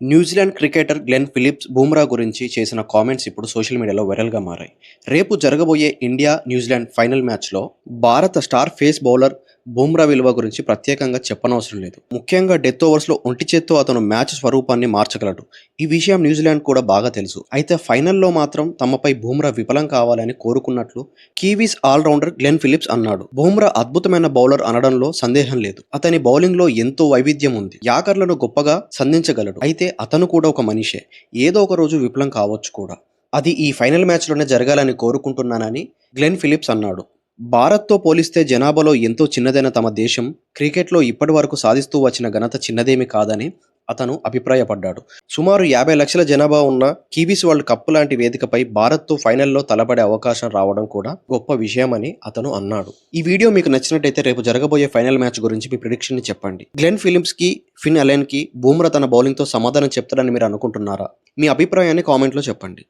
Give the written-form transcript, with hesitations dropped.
New Zealand cricketer Glenn Phillips Bumrah గురించి చేసిన comments ఇప్పుడు సోషల్ మీడియాలో వైరల్గా మారాయి. రేపు జరగబోయే ఇండియా న్యూజిలాండ్ ఫైనల్ మ్యాచ్లో భారత స్టార్ పేస్ బౌలర్ బూమ్రా విలువ గురించి ప్రత్యేకంగా చెప్పనవసరం లేదు. ముఖ్యంగా డెత్ ఓవర్స్లో ఒంటి చేత్తో అతను మ్యాచ్ స్వరూపాన్ని మార్చగలడు. ఈ విషయం న్యూజిలాండ్ కూడా బాగా తెలుసు. అయితే ఫైనల్లో మాత్రం తమపై బూమ్రా విఫలం కావాలని కోరుకున్నట్లు కీవీస్ ఆల్రౌండర్ గ్లెన్ ఫిలిప్స్ అన్నాడు. బూమ్రా అద్భుతమైన బౌలర్ అనడంలో సందేహం లేదు. అతని బౌలింగ్లో ఎంతో వైవిధ్యం ఉంది. యాకర్లను గొప్పగా సంధించగలడు. అయితే అతను కూడా ఒక మనిషే. ఏదో ఒక రోజు విఫలం కావచ్చు కూడా. అది ఈ ఫైనల్ మ్యాచ్లోనే జరగాలని కోరుకుంటున్నానని గ్లెన్ ఫిలిప్స్ అన్నాడు. భారత్తో పోలిస్తే జనాభాలో ఎంతో చిన్నదైన తమ దేశం క్రికెట్లో ఇప్పటి వరకు సాధిస్తూ వచ్చిన ఘనత చిన్నదేమీ కాదని అతను అభిప్రాయపడ్డాడు. సుమారు 50 లక్షల జనాభా ఉన్న కీవీస్ వరల్డ్ కప్ లాంటి వేదికపై భారత్తో ఫైనల్లో తలపడే అవకాశం రావడం కూడా గొప్ప విషయమని అతను అన్నాడు. ఈ వీడియో మీకు నచ్చినట్టయితే రేపు జరగబోయే ఫైనల్ మ్యాచ్ గురించి మీ ప్రిడిక్షన్ ని చెప్పండి. గ్లెన్ ఫిలిప్స్కి, ఫిన్ అలెన్కి బూమ్రా తన బౌలింగ్తో సమాధానం చెప్తాడని మీరు అనుకుంటున్నారా? మీ అభిప్రాయాన్ని కామెంట్లో చెప్పండి.